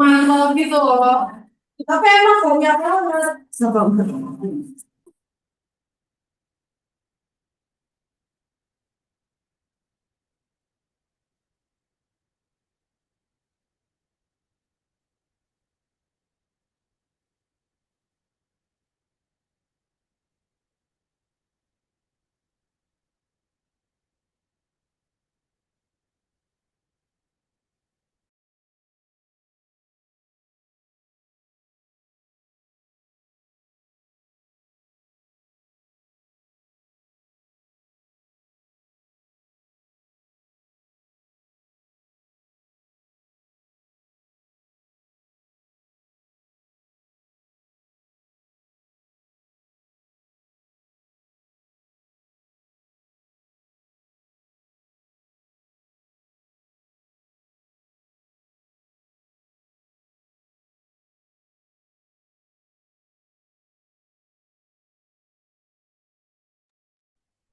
mantap gitu loh. Tapi emang banyak banget. Coba.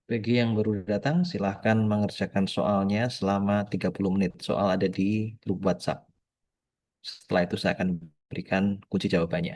Bagi yang baru datang, silahkan mengerjakan soalnya selama 30 menit. Soal ada di grup WhatsApp. Setelah itu saya akan berikan kunci jawabannya.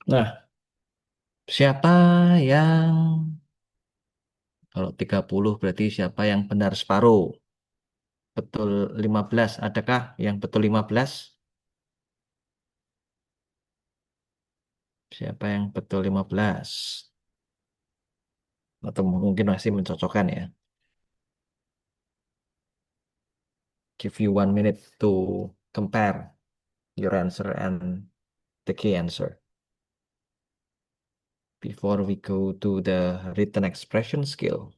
Nah, siapa yang kalau 30 berarti siapa yang benar separuh? Betul 15. Adakah yang betul 15? Siapa yang betul 15? Atau mungkin masih mencocokkan ya. Give you 1 minute to compare your answer and the key answer before we go to the written expression skill.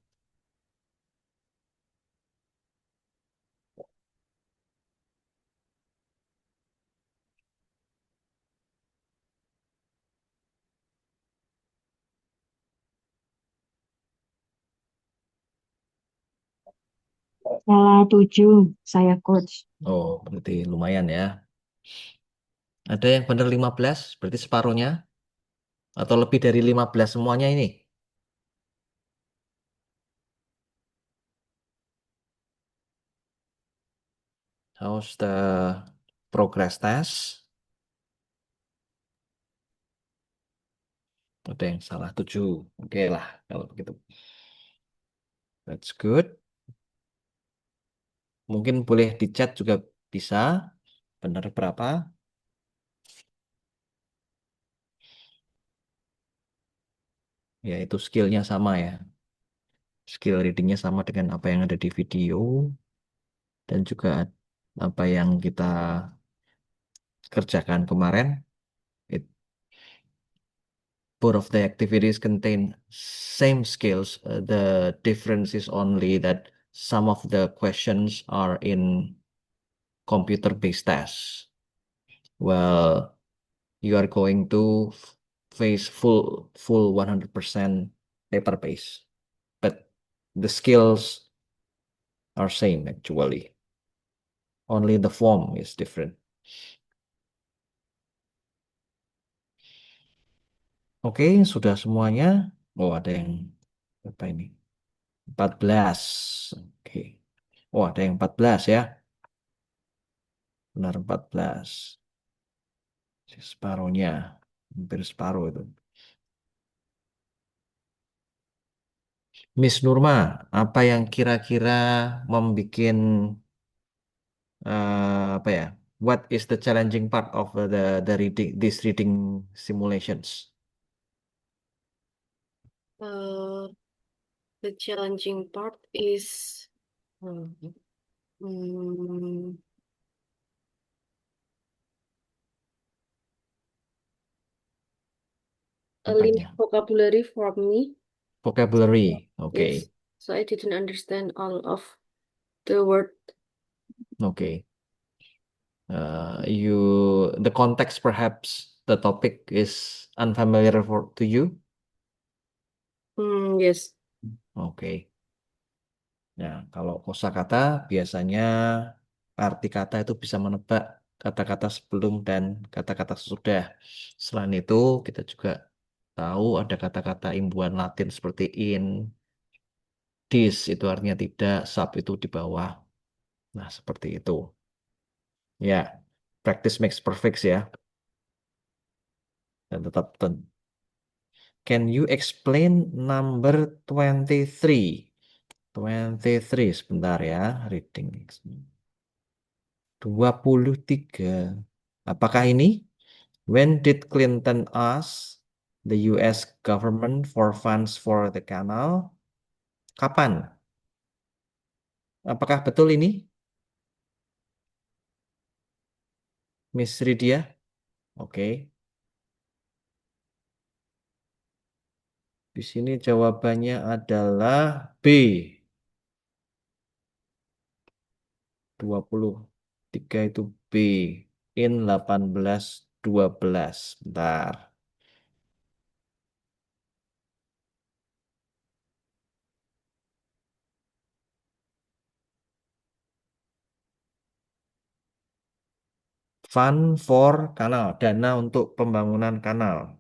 Salah 7, saya coach. Oh, berarti lumayan ya. Ada yang benar 15, berarti separuhnya. Atau lebih dari 15 semuanya ini. How's the progress test? Ada yang salah 7. Oke lah, kalau begitu. That's good. Mungkin boleh di chat juga bisa. Benar berapa? Ya, itu skillnya sama ya. Skill readingnya sama dengan apa yang ada di video. Dan juga apa yang kita kerjakan kemarin. It, both of the activities contain same skills. The difference is only that some of the questions are in computer-based tests. Well, you are going to face full 100% paper-based. But the skills are same actually. Only the form is different. Oke, sudah semuanya. Oh, ada yang apa ini? 14. Oke. Oh, ada yang 14 ya. Benar 14. Separuhnya. Hampir separuh itu. Miss Nurma, apa yang kira-kira membuat apa ya? What is the challenging part of the reading this reading simulations? Uh, the challenging part is um, mm, a limit Apanya? vocabulary for me. Vocabulary. Yes, Oke. so I didn't understand all of the word. Oke. The context perhaps the topic is unfamiliar to you. Yes. Oke. Nah, kalau kosakata biasanya arti kata itu bisa menebak kata-kata sebelum dan kata-kata sesudah. Selain itu, kita juga tahu ada kata-kata imbuhan Latin seperti in, dis itu artinya tidak, sub itu di bawah. Nah, seperti itu. Ya, practice makes perfect ya. Dan tetap Can you explain number 23? 23 sebentar ya, reading. 23. Apakah ini? When did Clinton ask the US government for funds for the canal? Kapan? Apakah betul ini, Miss Ridia? Oke. Di sini jawabannya adalah B. 23 itu B. In 1812. Bentar. Fund for kanal, dana untuk pembangunan kanal.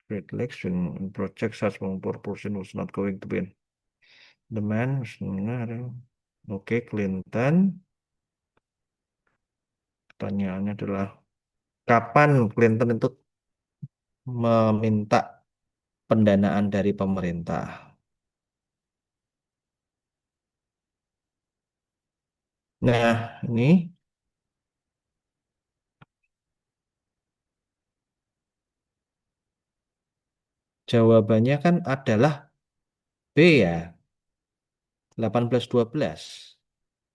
Great election project such one proportion was not going to win. The man, oke, Clinton. Pertanyaannya adalah kapan Clinton itu meminta pendanaan dari pemerintah? Nah, ini jawabannya kan adalah B ya, 1812.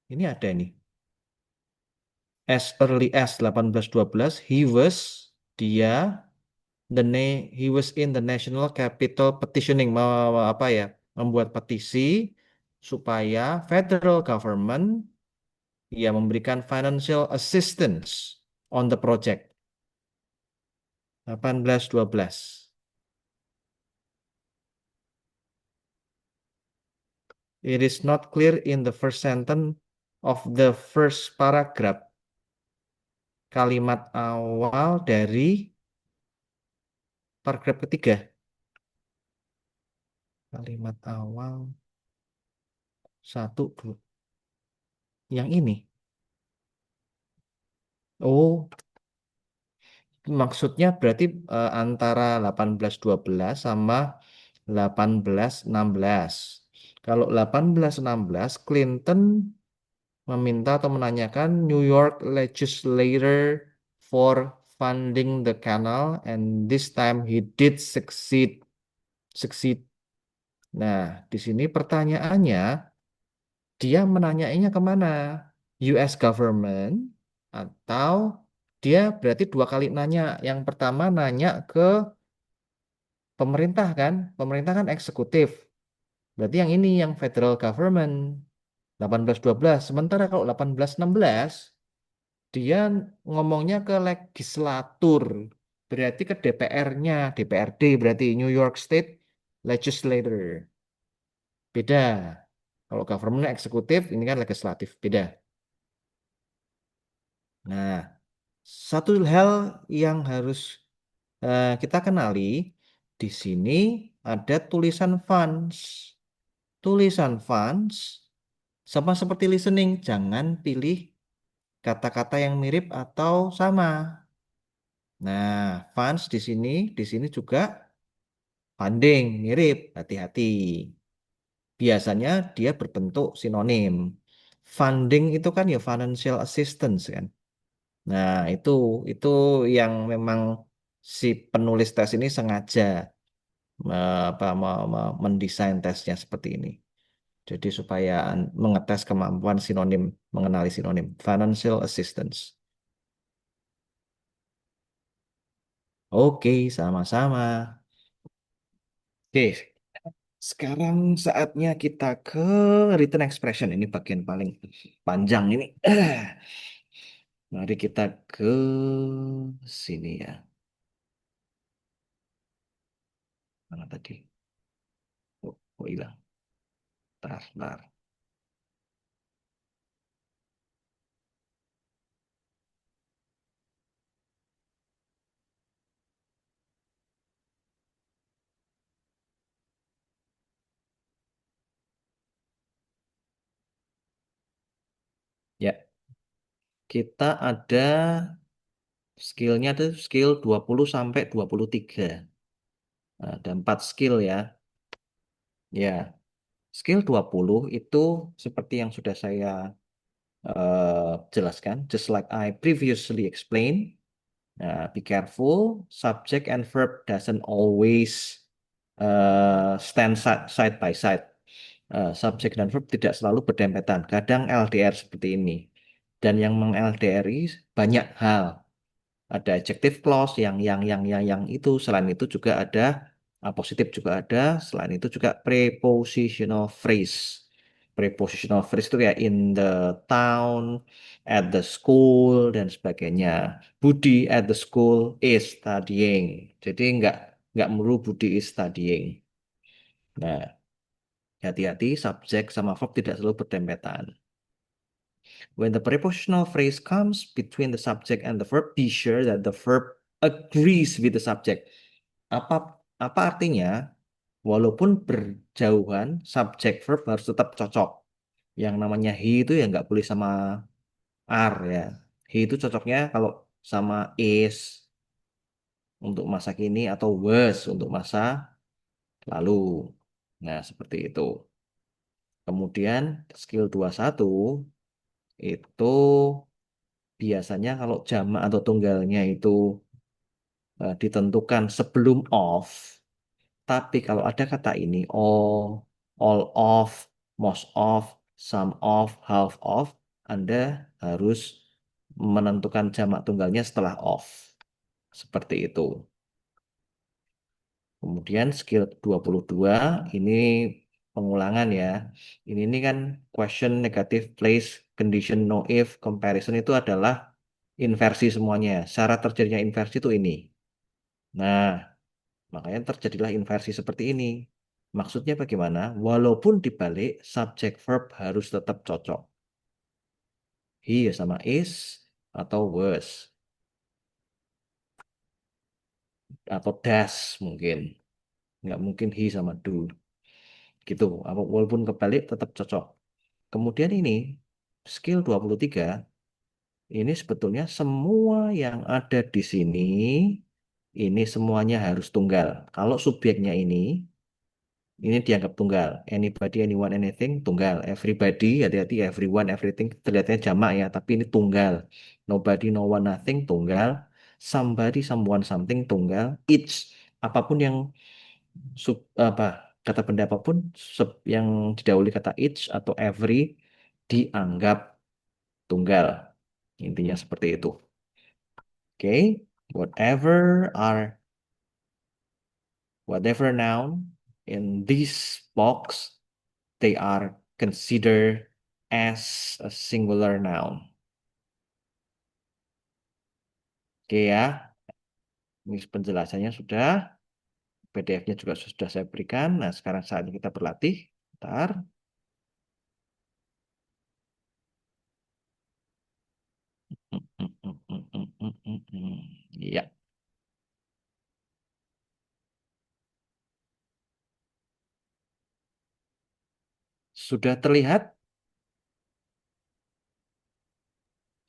Ini ada nih. As early as 1812, dia he was in the national capital petitioning, apa ya, membuat petisi supaya federal government ya memberikan financial assistance on the project. 1812. It is not clear in the first sentence of the first paragraph. Kalimat awal dari paragraf ketiga. Kalimat awal satu, dua. Yang ini. Oh, maksudnya berarti antara 1812 sama 1816. Kalau 1816, Clinton meminta atau menanyakan New York legislator for funding the canal, and this time he did succeed. Succeed. Nah, di sini pertanyaannya, dia menanyainya kemana? US government atau dia berarti dua kali nanya. Yang pertama nanya ke pemerintah kan? Pemerintah kan eksekutif. Berarti yang ini yang federal government 1812. Sementara kalau 1816 dia ngomongnya ke legislatur. Berarti ke DPR-nya, DPRD berarti New York State Legislator. Beda. Kalau government eksekutif, ini kan legislatif, beda. Nah, satu hal yang harus kita kenali, di sini ada tulisan funds. Tulisan funds sama seperti listening, jangan pilih kata-kata yang mirip atau sama. Nah, funds di sini juga funding, mirip, hati-hati. Biasanya dia berbentuk sinonim. Funding itu kan ya financial assistance kan. Nah, itu yang memang si penulis tes ini sengaja mendesain tesnya seperti ini. Jadi supaya mengetes kemampuan sinonim, mengenali sinonim. Financial assistance. Oke, sama-sama. Oke, sekarang saatnya kita ke written expression. Ini bagian paling panjang ini. Mari kita ke sini ya. Mana tadi? Oh, hilang. Tar. Ya, kita ada skillnya tuh skill 20 sampai 23. Ada 4 skill ya. Ya, skill 20 itu seperti yang sudah saya jelaskan, just like I previously explained. Be careful, subject and verb doesn't always stand side by side. Subjek dan verb tidak selalu berdempetan. Kadang LDR seperti ini. Dan yang meng-LDRI banyak hal. Ada adjective clause yang itu. Selain itu juga ada positif juga ada. Selain itu juga prepositional phrase. Prepositional phrase itu ya in the town, at the school dan sebagainya. Budi at the school is studying. Jadi nggak melulu Budi is studying. Nah, hati-hati subjek sama verb tidak selalu berdempetan. When the prepositional phrase comes between the subject and the verb, be sure that the verb agrees with the subject. Apa artinya? Walaupun berjauhan, subjek verb harus tetap cocok. Yang namanya he itu ya nggak boleh sama are ya. He itu cocoknya kalau sama is untuk masa kini atau was untuk masa lalu. Nah, seperti itu. Kemudian skill 21 itu biasanya kalau jamak atau tunggalnya itu ditentukan sebelum of. Tapi kalau ada kata ini all of, most of, some of, half of, Anda harus menentukan jamak tunggalnya setelah of. Seperti itu. Kemudian skill 22 ini pengulangan ya. Ini kan question, negative, place, condition, no if, comparison itu adalah inversi semuanya. Syarat terjadinya inversi itu ini. Nah, makanya terjadilah inversi seperti ini. Maksudnya bagaimana? Walaupun dibalik, subject verb harus tetap cocok. He ya sama is atau was. Atau does mungkin. Nggak mungkin he sama do. Gitu. Walaupun kebalik tetap cocok. Kemudian ini, skill 23, ini sebetulnya semua yang ada di sini, ini semuanya harus tunggal. Kalau subjeknya ini dianggap tunggal. Anybody, anyone, anything, tunggal. Everybody, hati-hati, everyone, everything, terlihatnya jamak ya, tapi ini tunggal. Nobody, no one, nothing, tunggal. Somebody, someone, something, tunggal. Each, apapun yang apa kata benda apapun yang didahului kata each atau every dianggap tunggal. Intinya seperti itu. Oke, whatever noun in this box, they are considered as a singular noun. Oke ya, ini penjelasannya sudah, PDF-nya juga sudah saya berikan. Nah, sekarang saatnya kita berlatih. Bentar. Iya, sudah terlihat?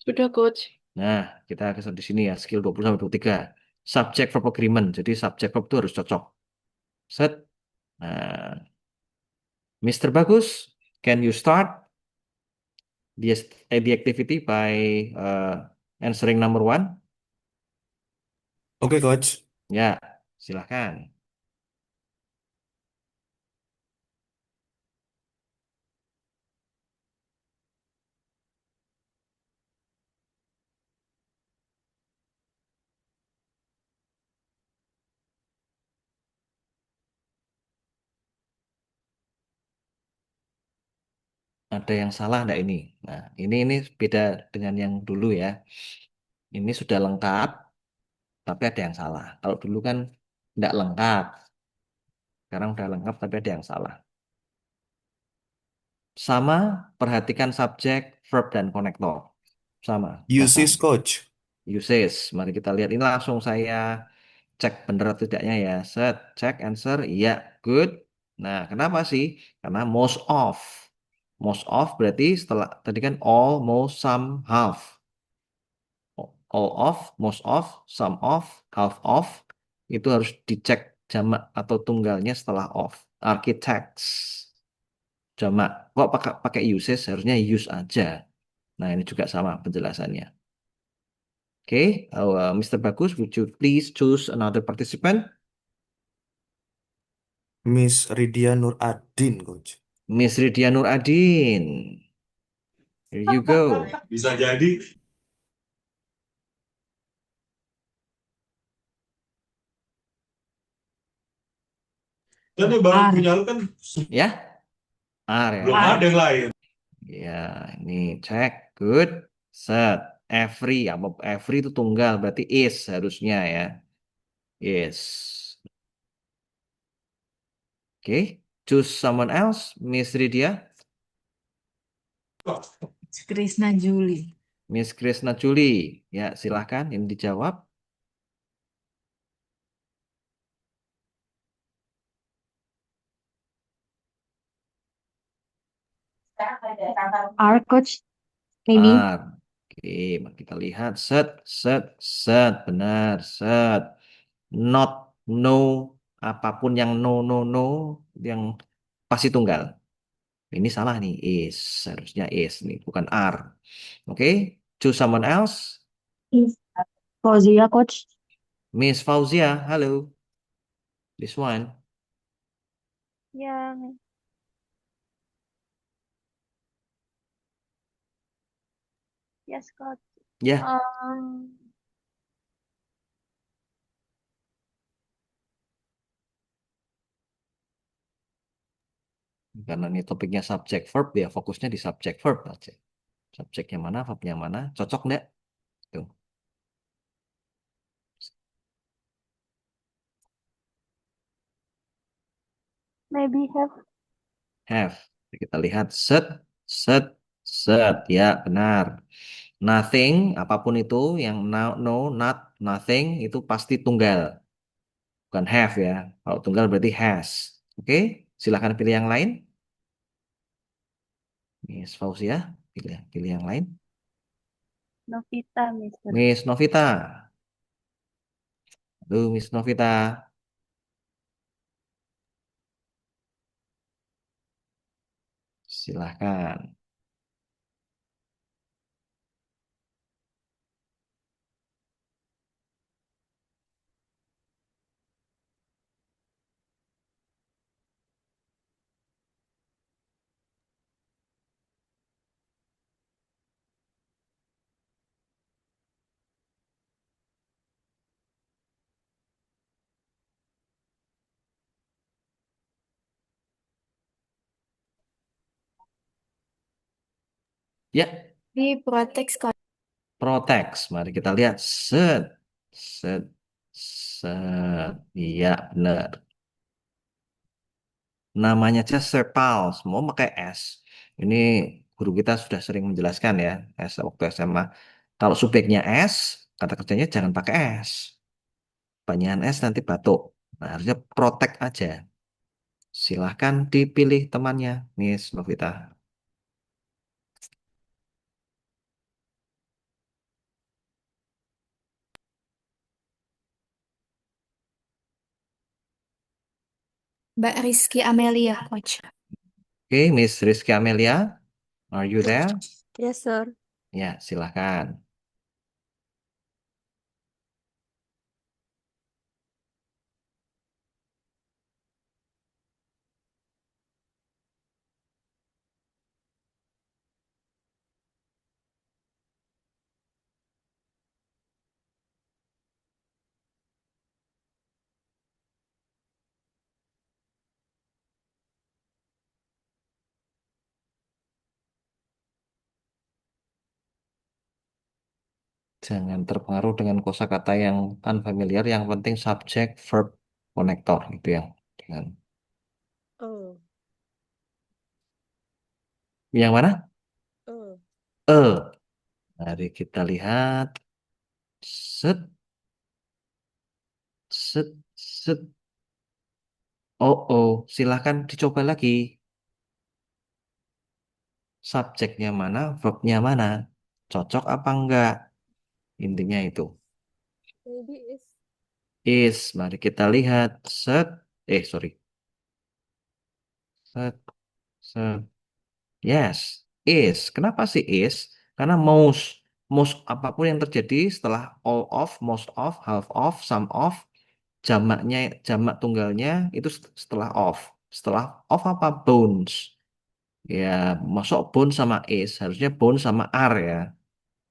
Sudah, Coach. Nah, kita kesan di sini ya, skill 20 sampai 23. Subject verb agreement. Jadi subject verb itu harus cocok. Set. Nah, Mr. Bagus, can you start the activity by answering number one? Oke, Coach. Ya, silahkan. Ada yang salah enggak ini? Nah, ini beda dengan yang dulu ya. Ini sudah lengkap, tapi ada yang salah. Kalau dulu kan enggak lengkap. Sekarang udah lengkap, tapi ada yang salah. Sama, perhatikan subjek, verb, dan konektor. Sama, Uses, catat. Coach. Uses. Mari kita lihat. Ini langsung saya cek benar atau tidaknya ya. Set, check, answer. Iya, good. Nah, kenapa sih? Karena most of. Most of berarti setelah tadi kan all, most, some, half. All of, most of, some of, half of. Itu harus dicek jamak atau tunggalnya setelah of. Architects. Jamak. Kok pakai uses? Harusnya use aja. Nah, ini juga sama penjelasannya. Oke, Mr. Bagus, would you please choose another participant? Miss Ridya Nur Adin, Coach. Miss Ridya Nur Adin. Here you go. Bisa jadi. Kan yang baru Ar. punya lu kan Ya, R ya. belum ada yang lain. Ya, ini cek. Good. Set. Every. Every itu tunggal. Berarti is harusnya ya. Is. Oke. Choose someone else. Miss Ridya. Krishna Juli. Miss Krisna Juli. Ya, silahkan. Ini dijawab. R, Coach. Maybe. R. Oke. Mari kita lihat. Set, set, set. Benar, set. Not, no, apapun yang no, no, no, yang pasti tunggal. Ini salah nih, is. Harusnya is nih, bukan are. Oke, choose someone else. Fauzia, Coach. Miss Fauzia, halo. This one. Ya, yes, Coach. Ya, karena ini topiknya subject verb, ya fokusnya di subject verb aja. Subjeknya mana, verbnya mana, cocok nggak? Tuh. maybe have. Have. Kita lihat set, set, set. Ya, benar. Nothing, apapun itu, yang no, no, not, nothing, itu pasti tunggal. Bukan have ya. Kalau tunggal berarti has. Oke, silahkan pilih yang lain. Miss Fauzia, pilih yang lain. Novita, Mister. Miss Novita. Aduh, Miss Novita. Silahkan. Ya, Di protect Coach. protect. Mari kita lihat. Set, set, set. Iya, benar. Namanya Chester Pals, mau pakai S. Ini guru kita sudah sering menjelaskan ya, S waktu SMA. Kalau subjeknya S, kata kerjanya jangan pakai S. Banyakan S nanti batuk. Nah, harusnya protect aja. Silahkan dipilih temannya, Miss Novita. Mbak Rizky Amelia, Coach. Oke, Miss Rizky Amelia, are you there? Yes, sir. Ya, silahkan. Jangan terpengaruh dengan kosakata yang unfamiliar, yang penting subjek, verb, konektor itu yang jangan. Oh, Yang mana? oh. Mari kita lihat. Set, set, set. Oh, oh, silahkan dicoba lagi. Subjeknya mana, verbnya mana? Cocok apa enggak? Intinya itu. Maybe is. Is, mari kita lihat. Set, sorry. Set, set. Yes, is. Kenapa sih is? Karena most apapun yang terjadi setelah all of, most of, half of, some of, jamaknya, jamak tunggalnya itu setelah of. Setelah of apa? Bones. Ya, masuk bone sama is. Harusnya bone sama are ya.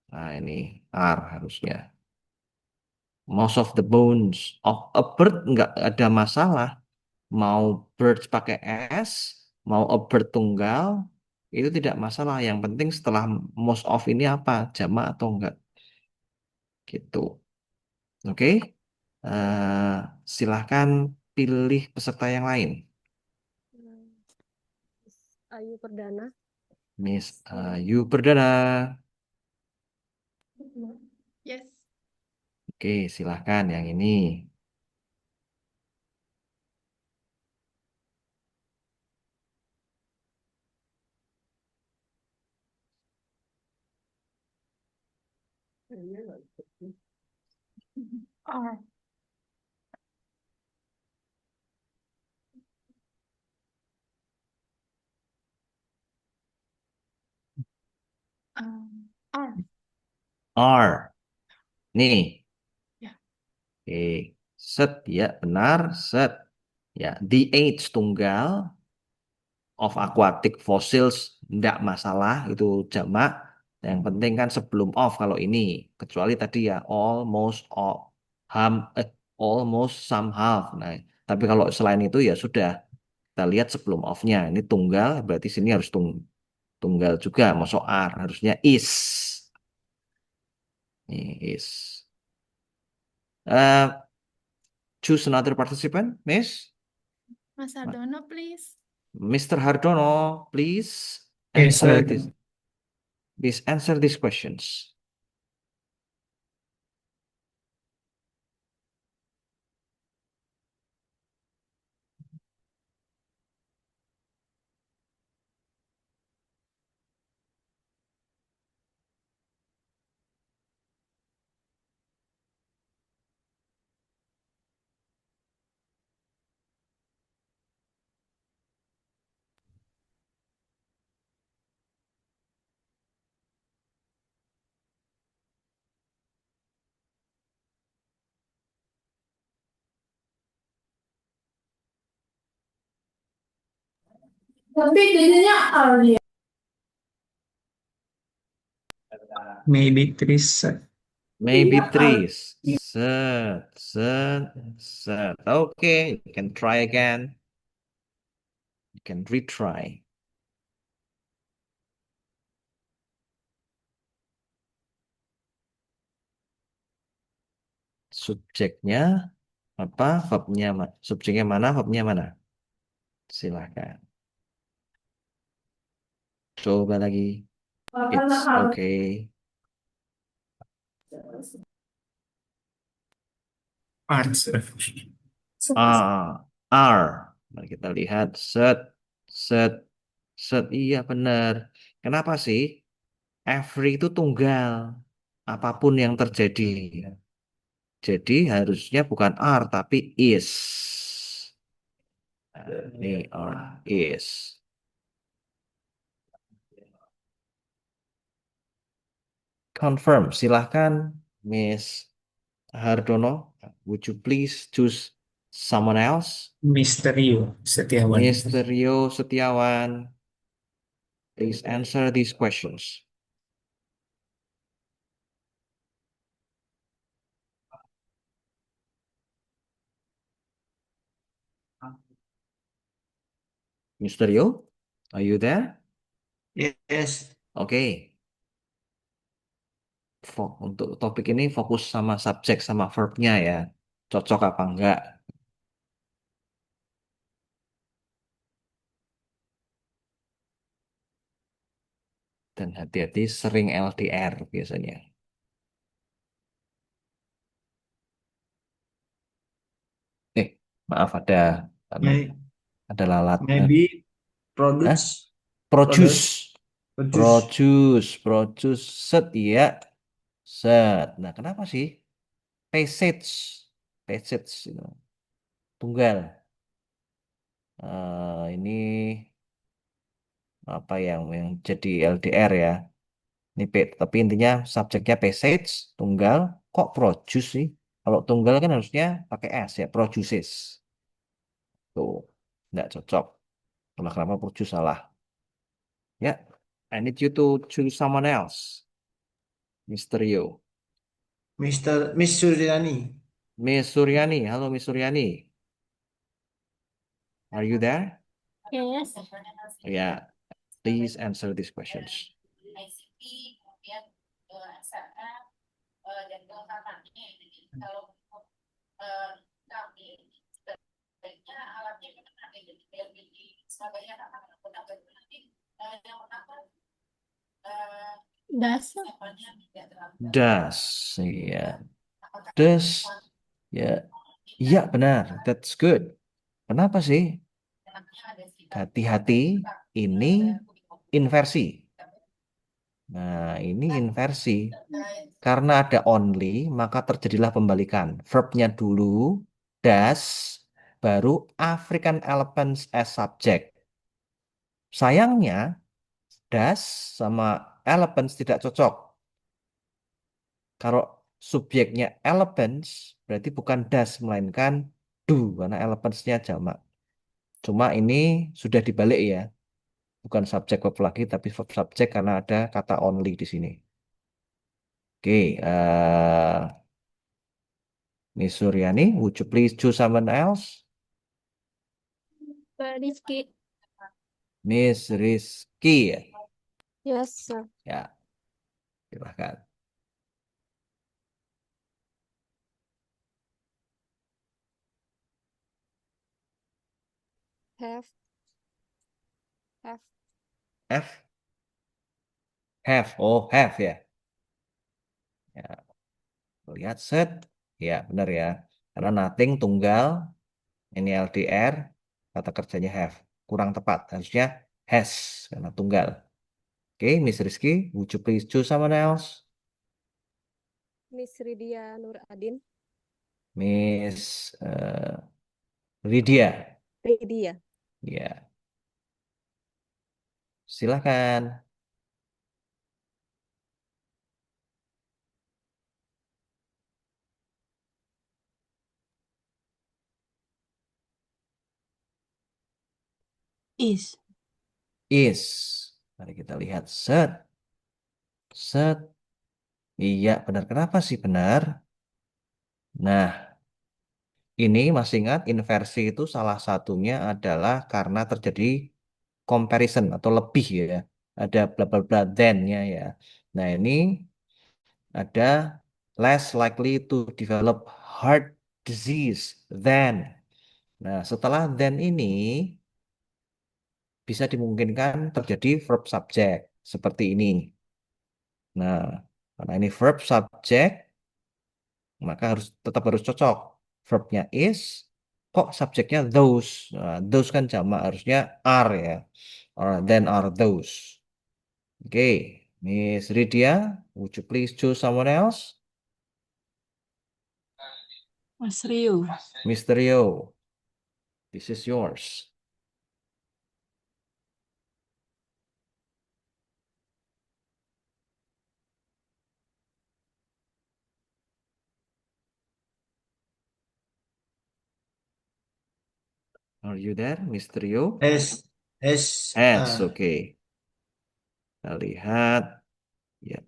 Nah, ini are harusnya. Most of the bones of a bird nggak ada masalah. Mau birds pakai s, mau a bird tunggal, itu tidak masalah. Yang penting setelah most of ini apa? Jamak atau enggak? Gitu. Oke? Eh, Silahkan pilih peserta yang lain. Ayu Perdana. Miss Ayu Perdana. Yes. Oke, silahkan yang ini. Are. Are. Are. Nih. Ya. Oke. Set ya benar. Set. Ya. The age tunggal of aquatic fossils enggak masalah itu jamak. Yang penting kan sebelum of kalau ini. Kecuali tadi ya almost all, almost some half. Nah, tapi kalau selain itu ya sudah kita lihat sebelum of-nya. Ini tunggal berarti sini harus tunggal juga. Masuk are harusnya is. Ini is. Choose another participant, Miss. Mas Ardono, please. Mr. Hardono, please Yes, answer sir. this. Please answer these questions. Tapi jadinya are dia. Maybe trees, sir. Maybe Jadinya are. trees. Set. Okay, you can try again. You can retry. Subjeknya apa? Subjeknya mana? Verbnya mana? Silahkan. Coba lagi. Karena It's are. okay. Art, sir. Are. Mari kita lihat. Set. Iya benar. Kenapa sih? Every itu tunggal. Apapun yang terjadi. Jadi harusnya bukan are tapi is. Nah, ini are is. Confirm. Silahkan, Miss Hardono. Would you please choose someone else? Mr. Yu Setiawan. Mr. Rio Setiawan. Please answer these questions. Mr. Rio, are you there? Yes. Oke. Untuk topik ini fokus sama subjek sama verbnya ya. Cocok apa enggak? Dan hati-hati sering LDR biasanya. Maaf May- ada lalat. Maybe Hah? produce. Produce. Produce. Produce. Set ya. Set. Nah, kenapa sih? Passage. Itu. Tunggal. Ini apa yang jadi LDR ya? Ini tapi intinya subjeknya passage, tunggal. Kok produce sih? Kalau tunggal kan harusnya pakai S ya, produces. Tuh, nggak cocok. Kenapa produce salah? Ya, I need you to choose someone else. Mr. Yo. Miss Suryani. Miss Suryani. Halo Miss Suryani. Are you there? Yes. Ya, please answer these questions. Das. Does, ya. Does, ya. Iya benar, that's good. Kenapa sih? Hati-hati, ini inversi. Nah, ini inversi. Karena ada only, maka terjadilah pembalikan. Verbnya dulu, does, baru African elephants as subject. Sayangnya, does sama elephants tidak cocok. Kalau subjeknya elephants, berarti bukan does, melainkan do, karena elephants-nya jamak. Cuma ini sudah dibalik ya. Bukan subjek verb lagi, tapi verb subjek karena ada kata only di sini. Oke, Miss Suryani, would you please choose someone else? Rizky. Miss Rizky, ya? Yes, sir. Ya, silahkan. Have. Have. F, have, oh have ya. Ya, lihat set, ya benar ya. Karena nothing tunggal, ini LDR, kata kerjanya have. Kurang tepat, harusnya has, karena tunggal. Oke, Miss Rizky, would you please choose someone else? Miss Ridya Nur Adin. Miss Lydia, Ridya. ya, silahkan. Is. Is. Mari kita lihat set. Set. Iya, benar. Kenapa sih benar? Nah, ini masih ingat inversi itu salah satunya adalah karena terjadi comparison atau lebih ya. Ada bla bla bla then-nya ya. Nah, ini ada less likely to develop heart disease than. Nah, setelah then ini bisa dimungkinkan terjadi verb subject seperti ini. Nah, karena ini verb subject, maka tetap harus cocok. Verbnya is, kok subjeknya those. Nah, those kan jamak, harusnya are ya. Or then are those. Oke, Miss Lydia, would you please choose someone else? Mas Rio. Mr. Rio, this is yours. Are you there, Mr. Rio? S. Yes, oke. Kita lihat. Ya,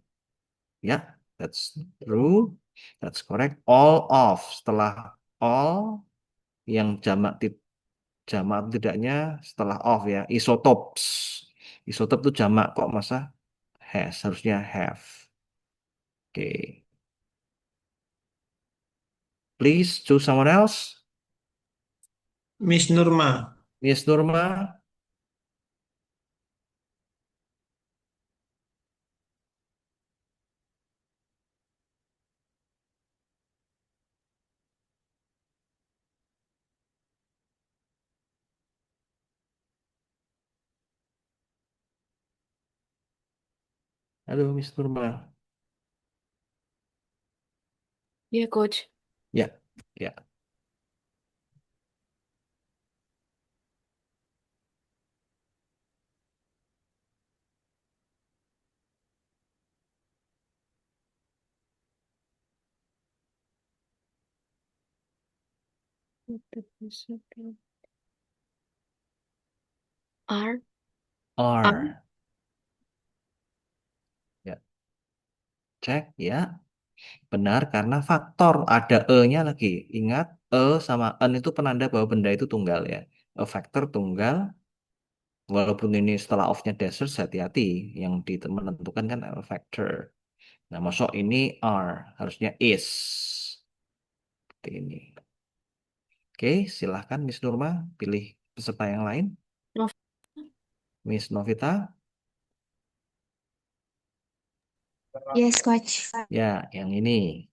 ya, that's true. That's correct. All of. Setelah all, yang jamak tidaknya setelah of ya. Isotopes. Isotop itu jamak kok masa has. Harusnya have. Oke. Please choose someone else. Miss Nurma. Miss Nurma. Halo, Miss Nurma. Yeah, coach. Ya, ya. Are. Are. Ya, cek ya. Benar karena faktor ada e-nya lagi. Ingat, e sama en itu penanda bahwa benda itu tunggal ya. A factor tunggal, walaupun ini setelah of-nya dasar, hati-hati. Yang menentukan kan a factor. Nah, masuk ini are, harusnya is. Seperti ini. Oke, silahkan Miss Nurma, pilih peserta yang lain. Miss Novita. Yes, coach. Ya, yang ini.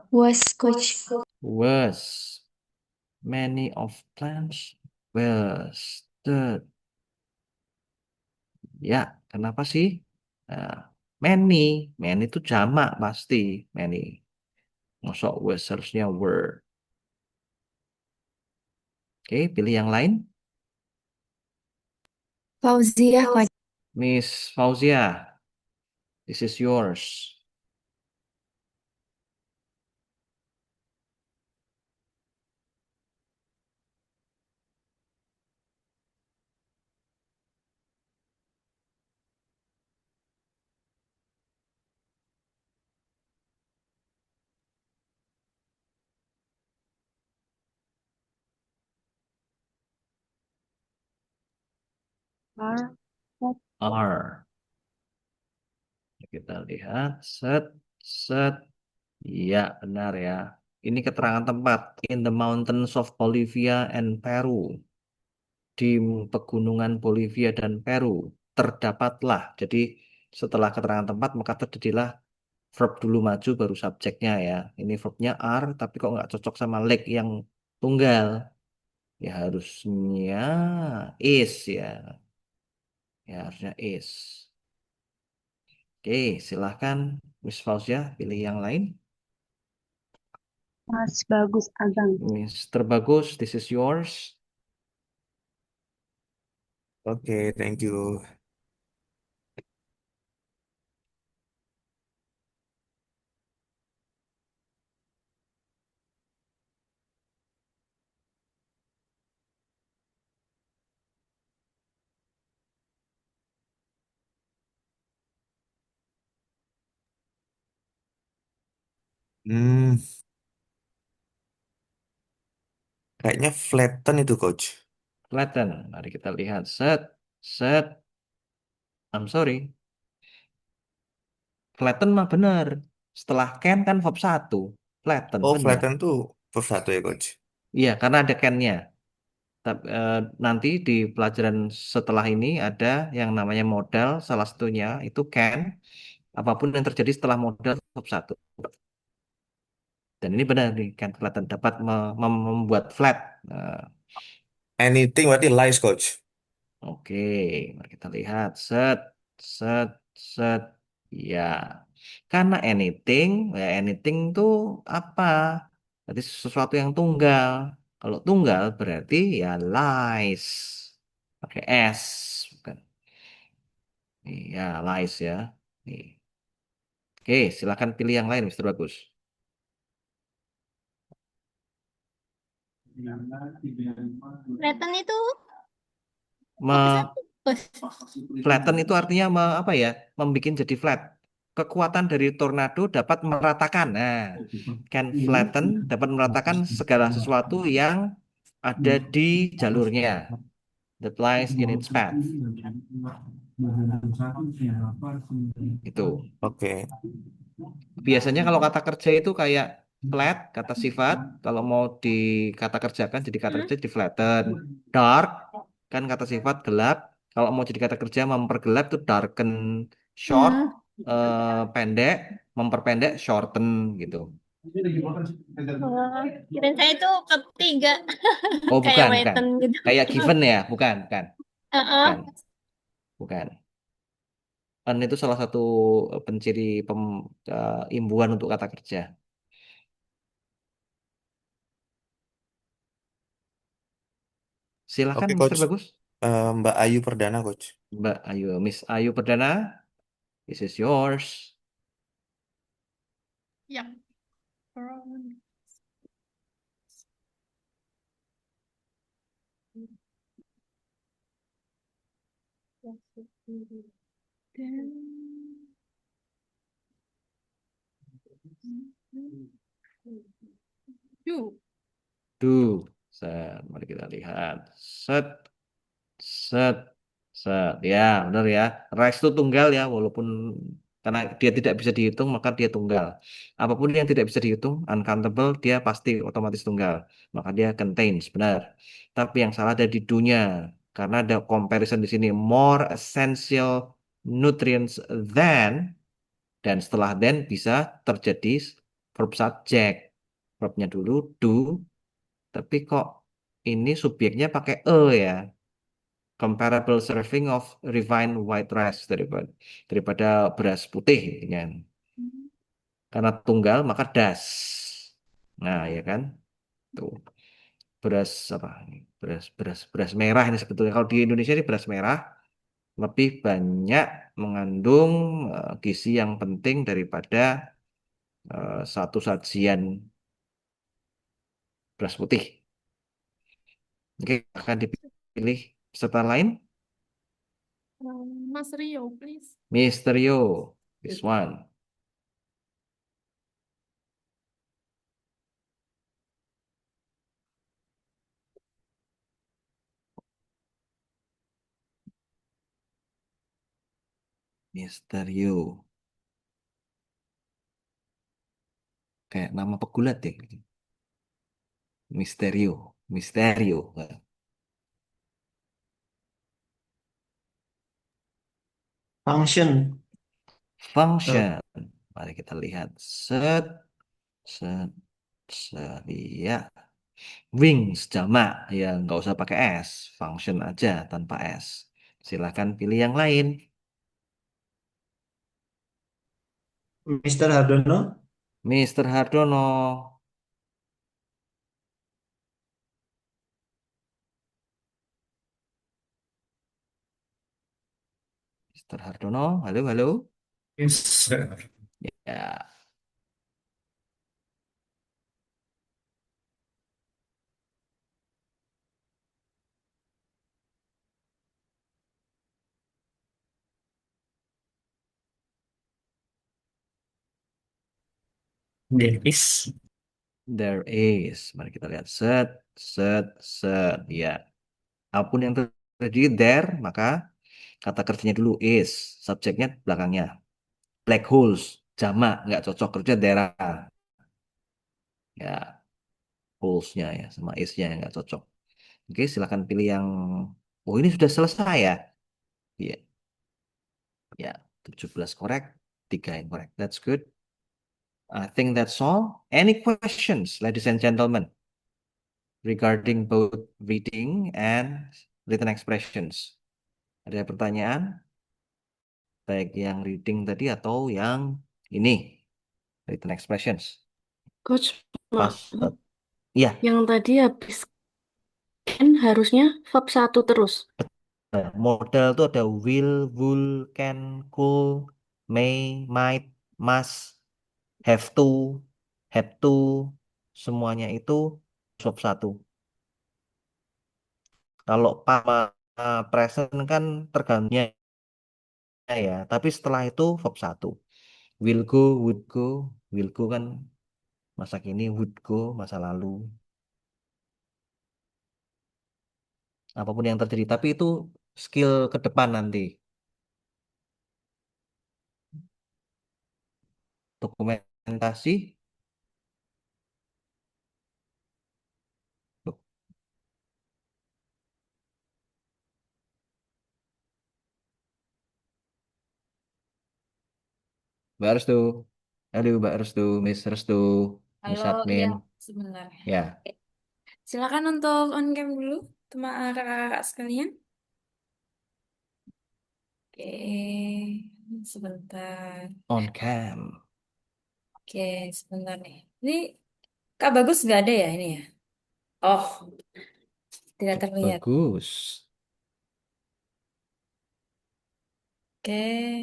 Was, coach. Was. Many of plants were stood. Ya, kenapa sih? Nah, many, many itu jamak pasti, many. Masuk was harusnya were. Oke, pilih yang lain. Fauzia, Coach. Miss Fauzia, this is yours. Are. Kita lihat, set, set. Ya, benar ya. Ini keterangan tempat. In the mountains of Bolivia and Peru. Di pegunungan Bolivia dan Peru. Terdapatlah. Jadi setelah keterangan tempat maka terjadilah verb dulu maju baru subjeknya ya. Ini verbnya are tapi kok nggak cocok sama like yang tunggal. Ya harusnya is ya. Ya harusnya is. Oke, silahkan Miss Fauzia pilih yang lain. Mas Bagus Agang. Mr. Bagus, this is yours. Oke, thank you. Hmm, kayaknya flatten itu, Coach. Flatten. Mari kita lihat. Set, set. I'm sorry. Flatten mah benar. Setelah can kan verb 1. Flatten, Oh, benar. flatten tuh verb 1 ya, Coach. Iya, karena ada can-nya. Tapi, nanti di pelajaran setelah ini ada yang namanya modal. Salah satunya itu can. Apapun yang terjadi setelah modal verb 1. Dan ini benar nih, can flatten. Dapat membuat flat. Nah, Anything berarti lies, Coach. oke, mari kita lihat. Set, set, set. Ya, karena anything itu apa? Berarti sesuatu yang tunggal. Kalau tunggal berarti ya lies. Pakai S, bukan? Iya, lies ya. Nih. Oke, silakan pilih yang lain, Mister Bagus. Flatten itu Me- apa? Flatten itu artinya apa ya? Membikin jadi flat. Kekuatan dari tornado dapat meratakan. Nah, can flatten dapat meratakan segala sesuatu yang ada di jalurnya. That lies in its path. Itu. Oke. Biasanya kalau kata kerja itu kayak flat, kata sifat. Kalau mau dikata kerjakan jadi kata kerja di flatten. Dark kan kata sifat gelap. Kalau mau jadi kata kerja mempergelap itu darken. Short pendek, memperpendek shorten gitu. Oh, kirain saya itu ketiga Oh kayak bukan. Weten gitu. Kayak given ya, bukan. Heeh. Bukan. Bukan. An itu salah satu penciri imbuhan untuk kata kerja. Silakan Oke, Mister Coach. Bagus. Mbak Ayu Perdana, Coach. Mbak Ayu, Miss Ayu Perdana, this is yours. Ya. Do. Set. Mari kita lihat. Set. Set. Set. Ya, benar ya. Rise itu tunggal ya, walaupun karena dia tidak bisa dihitung, maka dia tunggal. Apapun yang tidak bisa dihitung, uncountable, dia pasti otomatis tunggal. Maka dia contains, benar. Tapi yang salah ada di do-nya. Karena ada comparison di sini. More essential nutrients than, dan setelah then bisa terjadi verb subject. Verbnya dulu do, tapi kok ini subjeknya pakai ya. Comparable serving of refined white rice daripada beras putih ya. Karena tunggal maka das. Nah, ya kan? Tuh. Beras apa? Beras beras beras merah ini sebetulnya. Kalau di Indonesia ini beras merah lebih banyak mengandung gizi yang penting daripada satu sajian beras putih. Oke, akan dipilih peserta lain. Mas Rio, please. Misterio, this one. Misterio. Kayak nama pegulat ya. Misterio. Misterio. Function. Function. Mari kita lihat. Set, set, set. Iya. Wings, jamak. Ya, nggak usah pakai S. Function aja tanpa S. Silahkan pilih yang lain. Mr. Hardono. Mr. Hardono. Mr. Hardono. Halo, halo. Yes, sir. Ya. Davis. There is. Mari kita lihat. Set, set, set. Ya. Apapun yang terjadi there, maka kata kerjanya dulu is. Subjeknya belakangnya. Black holes. Jamak. Nggak cocok kerja daerah. Ya. Holes-nya ya. Sama is-nya yang nggak cocok. Oke, silakan pilih yang... Oh, ini sudah selesai ya? Iya. Ya. 17 korek. 3 yang korek. That's good. I think that's all. Any questions, ladies and gentlemen, regarding both reading and written expressions? Ada pertanyaan? Baik yang reading tadi atau yang ini, written expressions. Coach, Pas, maaf. iya, Yang tadi habis kan harusnya verb 1 terus. model itu ada will, would, can, could, may, might, must, have to, had to, semuanya itu verb 1. Kalau present kan tergantungnya ya, tapi setelah itu verb 1. Will go, would go, will go kan masa kini, would go masa lalu. Apapun yang terjadi, tapi itu skill ke depan nanti. Dokumentasi. Loh, Mbak Restu. Halo Mbak Restu, Miss Restu, Miss Halo, Admin. iya, sebentar. Ya, Silakan untuk on cam dulu, teman kakak-kakak sekalian. Oke, sebentar. on cam. Oke, sebentar nih. Ini Kak Bagus nggak ada ya ini ya? Oh, tidak terlihat. Bagus. Oke,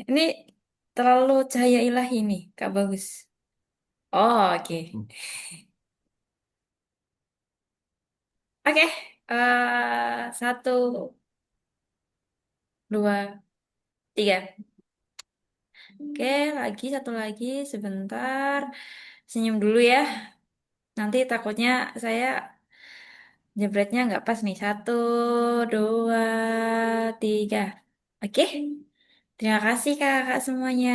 ini terlalu cahaya ilahi nih, Kak Bagus. Oh, oke. Hmm. Oke, satu, dua, tiga. Oke, satu lagi, sebentar. Senyum dulu ya. Nanti takutnya saya jebretnya nggak pas nih. Satu, dua, tiga. Oke, terima kasih kakak semuanya.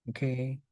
Oke.